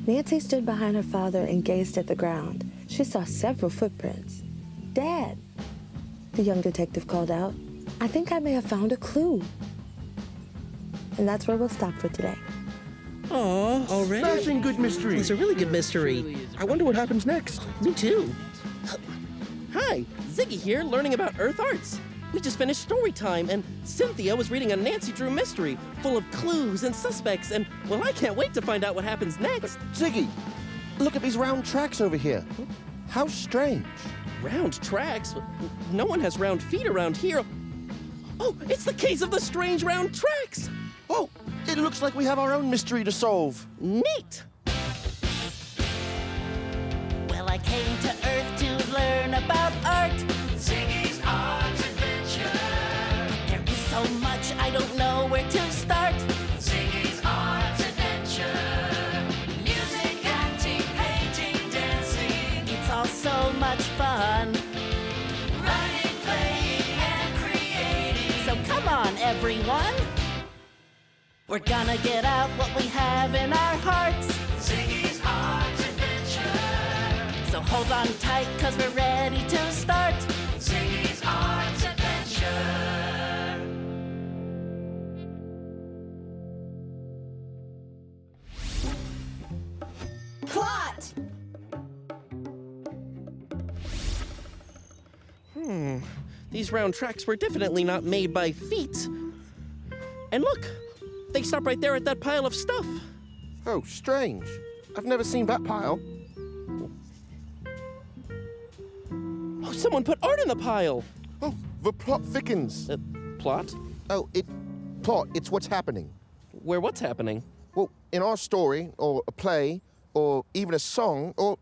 Nancy stood behind her father and gazed at the ground. She saw several footprints. "Dad," the young detective called out, "I think I may have found a clue." And that's where we'll stop for today. Aw, already? Smashing good mystery. It's a really good mystery. I wonder what happens next. Me too. Hi, Ziggy here, learning about Earth arts. We just finished story time, and Cynthia was reading a Nancy Drew mystery full of clues and suspects, and, well, I can't wait to find out what happens next. Ziggy, look at these round tracks over here. How strange. Round tracks? No one has round feet around here. Oh, it's the case of the strange round tracks! Oh, it looks like we have our own mystery to solve. Neat! Well, I came to Earth to learn about art. Ziggy's Arts Adventure. But there is so much I don't know where to start. Ziggy's Arts Adventure. Music, acting, painting, dancing. It's all so much fun. Writing, playing, and creating. So come on, everyone. We're gonna get out what we have in our hearts. Ziggy's Arts Adventure. So hold on tight, 'cause we're ready to start. Ziggy's Arts Adventure. Plot! These round tracks were definitely not made by feet. And look, they stop right there at that pile of stuff. Oh, strange. I've never seen that pile. Oh, someone put art in the pile. Oh, the plot thickens. Plot? Oh, it's what's happening. Where what's happening? Well, in our story, or a play, or even a song, or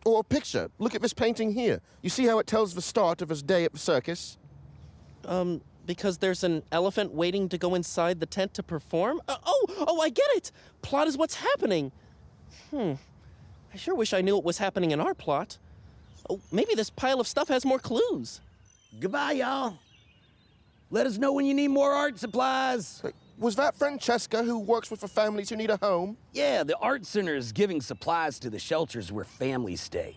a picture. Look at this painting here. You see how it tells the start of his day at the circus? Because there's an elephant waiting to go inside the tent to perform? I get it! Plot is what's happening. I sure wish I knew what was happening in our plot. Oh, maybe this pile of stuff has more clues. Goodbye, y'all. Let us know when you need more art supplies. Was that Francesca who works with the families who need a home? Yeah, the art center is giving supplies to the shelters where families stay.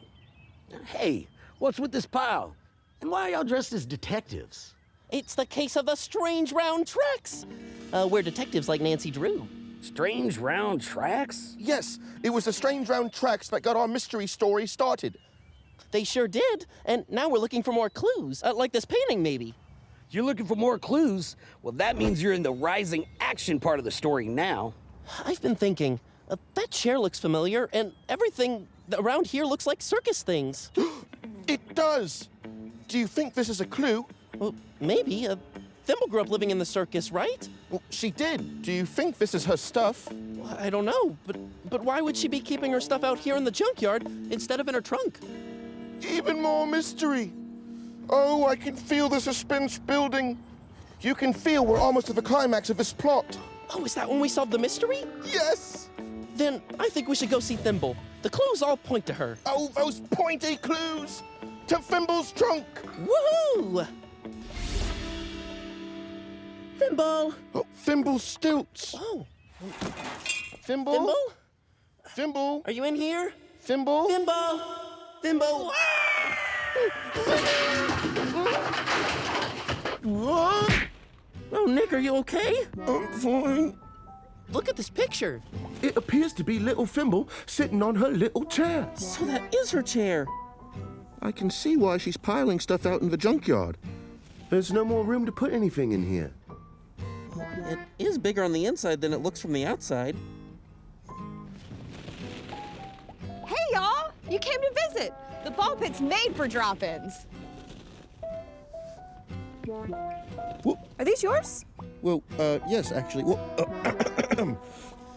Hey, what's with this pile? And why are y'all dressed as detectives? It's the case of the strange round tracks. We're detectives like Nancy Drew. Strange round tracks? Yes, it was the strange round tracks that got our mystery story started. They sure did, and now we're looking for more clues, like this painting maybe. You're looking for more clues? Well, that means you're in the rising action part of the story now. I've been thinking, that chair looks familiar, and everything around here looks like circus things. It does. Do you think this is a clue? Well, maybe. Thimble grew up living in the circus, right? Well, she did. Do you think this is her stuff? Well, I don't know, but why would she be keeping her stuff out here in the junkyard instead of in her trunk? Even more mystery. Oh, I can feel the suspense building. You can feel we're almost at the climax of this plot. Oh, is that when we solve the mystery? Yes! Then I think we should go see Thimble. The clues all point to her. Oh, those pointy clues! To Thimble's trunk! Woohoo! Thimble! Oh, Thimble's stilts! Oh. Thimble? Thimble? Thimble? Are you in here? Thimble? Thimble! Thimble! What? Oh, Nick, are you okay? I'm fine. Look at this picture. It appears to be little Thimble sitting on her little chair. So that is her chair. I can see why she's piling stuff out in the junkyard. There's no more room to put anything in here. It is bigger on the inside than it looks from the outside. Hey, y'all! You came to visit. The ball pit's made for drop-ins. Are these yours? Well, yes, actually. Well,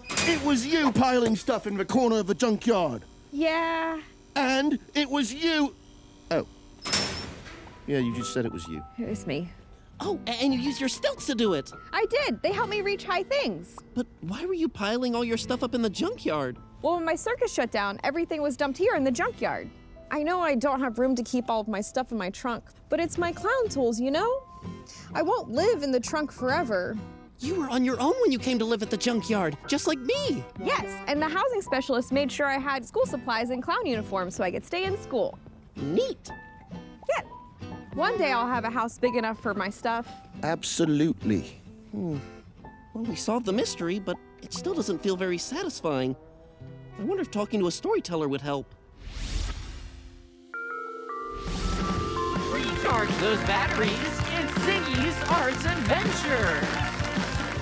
it was you piling stuff in the corner of the junkyard. Yeah. And it was you... Oh. Yeah, you just said it was you. It was me. Oh, and you used your stilts to do it. I did. They helped me reach high things. But why were you piling all your stuff up in the junkyard? Well, when my circus shut down, everything was dumped here in the junkyard. I know I don't have room to keep all of my stuff in my trunk, but it's my clown tools, you know? I won't live in the trunk forever. You were on your own when you came to live at the junkyard, just like me. Yes, and the housing specialist made sure I had school supplies and clown uniforms so I could stay in school. Neat. Yeah. One day I'll have a house big enough for my stuff. Absolutely. Well, we solved the mystery, but it still doesn't feel very satisfying. I wonder if talking to a storyteller would help. Recharge those batteries. It's Ziggy's Arts Adventure.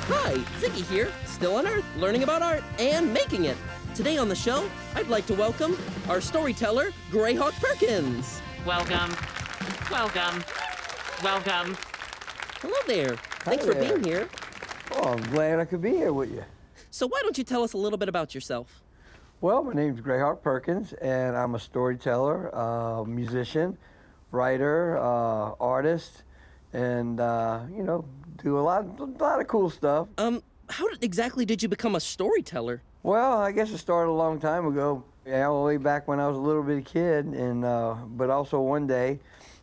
Hi, Ziggy here, still on Earth, learning about art and making it. Today on the show, I'd like to welcome our storyteller, Grayhawk Perkins. Welcome. Welcome. Welcome. Hello there. Thanks for there. being here. Oh, I'm glad I could be here with you. So why don't you tell us a little bit about yourself? Well, my name's Grayhawk Perkins, and I'm a storyteller, musician, writer, artist, and, do a lot of cool stuff. Exactly did you become a storyteller? Well, I guess it started a long time ago, all the way back when I was a little bitty kid, and but also one day,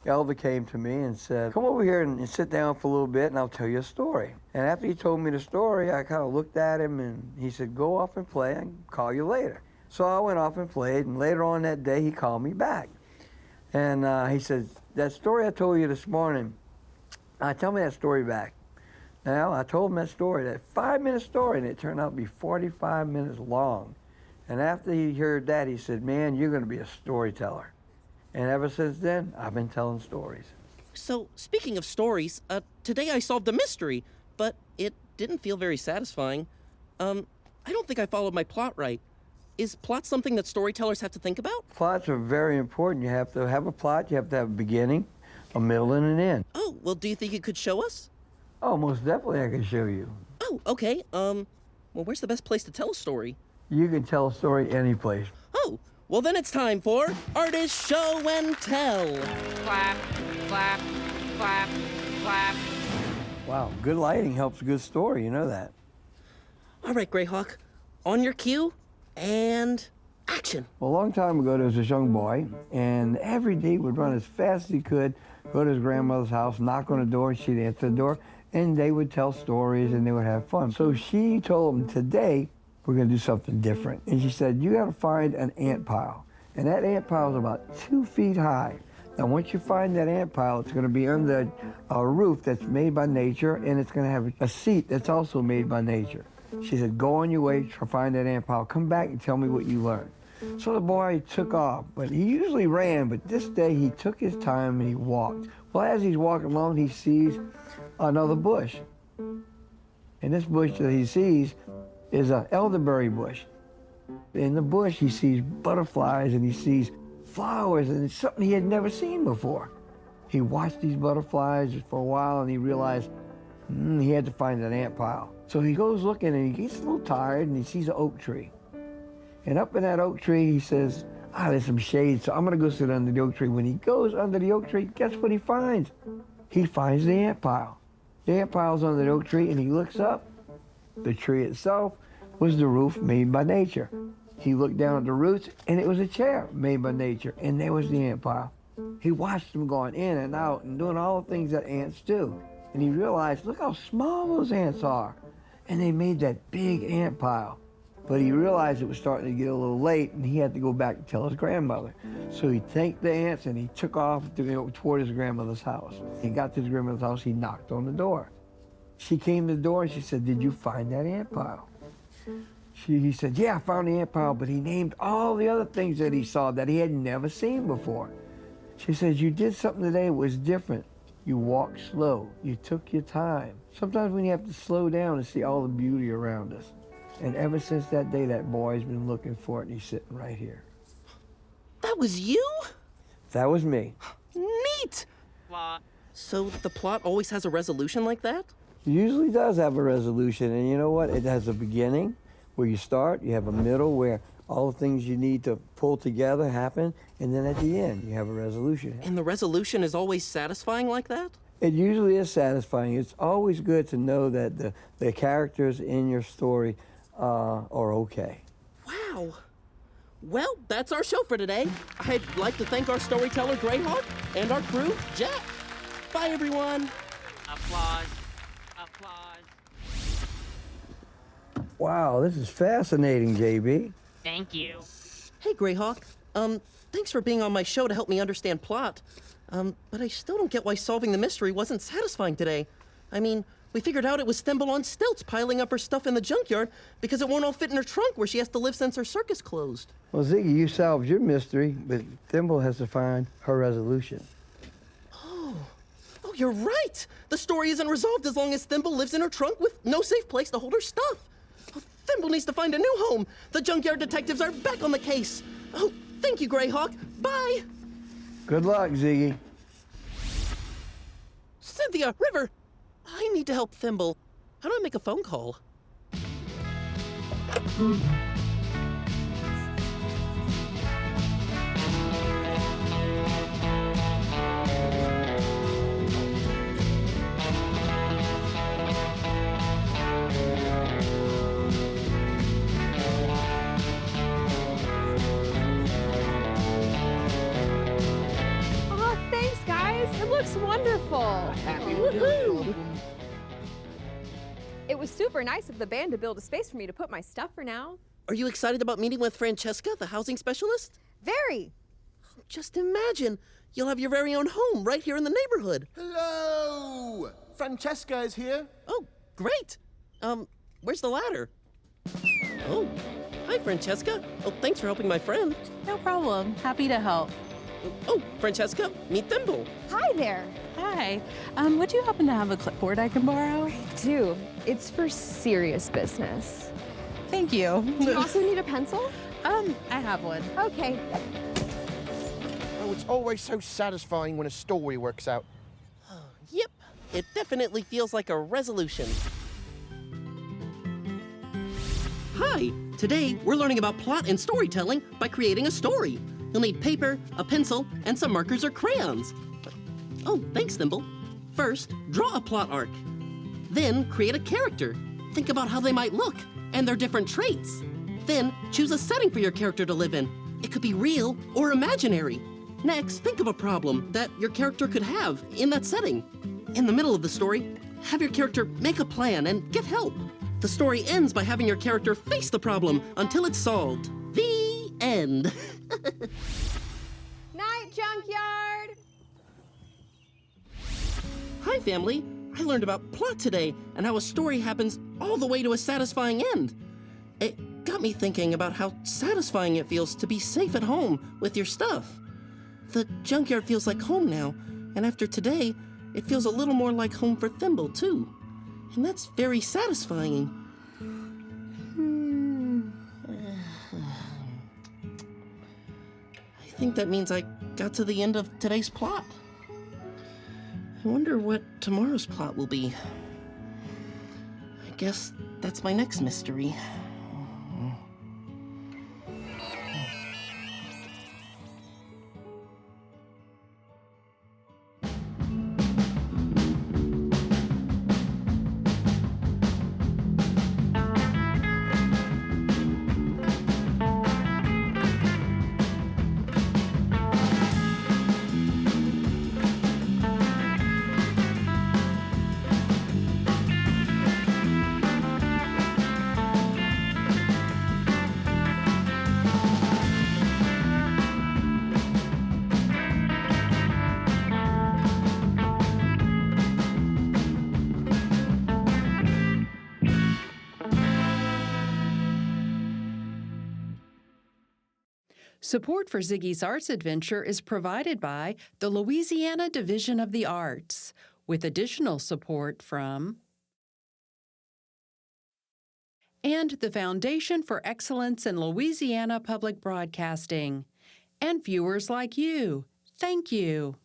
Elder came to me and said, come over here and sit down for a little bit and I'll tell you a story. And after he told me the story, I kind of looked at him and he said, go off and play and call you later. So I went off and played, and later on that day he called me back. And he said, that story I told you this morning, tell me that story back. Now, I told him that story, that 5-minute story, and it turned out to be 45 minutes long. And after he heard that, he said, man, you're going to be a storyteller. And ever since then, I've been telling stories. So, speaking of stories, today I solved a mystery, but it didn't feel very satisfying. I don't think I followed my plot right. Is plot something that storytellers have to think about? Plots are very important. You have to have a plot, you have to have a beginning, a middle, and an end. Oh, well, do you think you could show us? Oh, most definitely I can show you. Oh, okay. Well, where's the best place to tell a story? You can tell a story any place. Oh, well then it's time for Artist Show and Tell. Clap, clap, clap, clap. Wow, good lighting helps a good story, you know that. All right, Grayhawk, on your cue, and action. Well, a long time ago, there was this young boy, and every day would run as fast as he could, go to his grandmother's house, knock on the door, she'd answer the door, and they would tell stories and they would have fun. So she told him, today, we're gonna do something different. And she said, you gotta find an ant pile. And that ant pile is about 2 feet high. Now, once you find that ant pile, it's gonna be under a roof that's made by nature, and it's gonna have a seat that's also made by nature. She said, go on your way, try to find that ant pile, come back and tell me what you learned. So the boy took off, but he usually ran, but this day he took his time and he walked. Well, as he's walking along, he sees another bush. And this bush that he sees is an elderberry bush. In the bush, he sees butterflies and he sees flowers, and it's something he had never seen before. He watched these butterflies for a while and he realized he had to find an ant pile. So he goes looking and he gets a little tired and he sees an oak tree. And up in that oak tree, he says, there's some shade, so I'm gonna go sit under the oak tree. When he goes under the oak tree, guess what he finds? He finds the ant pile. The ant pile's under the oak tree, and he looks up. The tree itself was the roof made by nature. He looked down at the roots, and it was a chair made by nature, and there was the ant pile. He watched them going in and out and doing all the things that ants do. And he realized, look how small those ants are. And they made that big ant pile. But he realized it was starting to get a little late, and he had to go back and tell his grandmother. So he thanked the ants, and he took off to go toward his grandmother's house. He got to his grandmother's house, he knocked on the door. She came to the door, and she said, did you find that ant pile? He said, yeah, I found the ant pile, but he named all the other things that he saw that he had never seen before. She says, you did something today that was different. You walked slow, you took your time. Sometimes when you have to slow down and see all the beauty around us. And ever since that day, that boy's been looking for it, and he's sitting right here. That was you? That was me. Neat! So the plot always has a resolution like that? It usually does have a resolution, and you know what? It has a beginning where you start, you have a middle where all the things you need to pull together happen, and then at the end, you have a resolution. And the resolution is always satisfying like that? It usually is satisfying. It's always good to know that the characters in your story are okay. Wow. Well, that's our show for today. I'd like to thank our storyteller, Grayhawk, and our crew, Jack. Bye, everyone. Applause. Applause. Wow, this is fascinating, JB. Thank you. Hey, Grayhawk. Thanks for being on my show to help me understand plot. But I still don't get why solving the mystery wasn't satisfying today. I mean, we figured out it was Thimble on stilts piling up her stuff in the junkyard because it won't all fit in her trunk where she has to live since her circus closed. Well, Ziggy, you solved your mystery, but Thimble has to find her resolution. Oh, you're right! The story isn't resolved as long as Thimble lives in her trunk with no safe place to hold her stuff. Oh, Thimble needs to find a new home. The junkyard detectives are back on the case. Oh, thank you, Grayhawk. Bye! Good luck, Ziggy. Cynthia, River, I need to help Thimble. How do I make a phone call? Oh, thanks, guys. It looks wonderful. Happy Woohoo! It was super nice of the band to build a space for me to put my stuff for now. Are you excited about meeting with Francesca, the housing specialist? Very. Just imagine, you'll have your very own home right here in the neighborhood. Hello! Francesca is here. Oh, great. Where's the ladder? Oh, hi, Francesca. Oh, thanks for helping my friend. No problem. Happy to help. Oh, Francesca, meet Thimble. Hi there. Hi. Would you happen to have a clipboard I can borrow? Dude, it's for serious business. Thank you. Do you also need a pencil? I have one. Okay. Oh, it's always so satisfying when a story works out. Yep, it definitely feels like a resolution. Hi, today we're learning about plot and storytelling by creating a story. You'll need paper, a pencil, and some markers or crayons. Oh, thanks, Thimble. First, draw a plot arc. Then, create a character. Think about how they might look and their different traits. Then, choose a setting for your character to live in. It could be real or imaginary. Next, think of a problem that your character could have in that setting. In the middle of the story, have your character make a plan and get help. The story ends by having your character face the problem until it's solved. The end. Night, junkyard. Hi, family. I learned about plot today and how a story happens all the way to a satisfying end. It got me thinking about how satisfying it feels to be safe at home with your stuff. The junkyard feels like home now, and after today, it feels a little more like home for Thimble, too. And that's very satisfying. I think that means I got to the end of today's plot. I wonder what tomorrow's plot will be. I guess that's my next mystery. Support for Ziggy's Arts Adventure is provided by the Louisiana Division of the Arts, with additional support from and the Foundation for Excellence in Louisiana Public Broadcasting, and viewers like you. Thank you.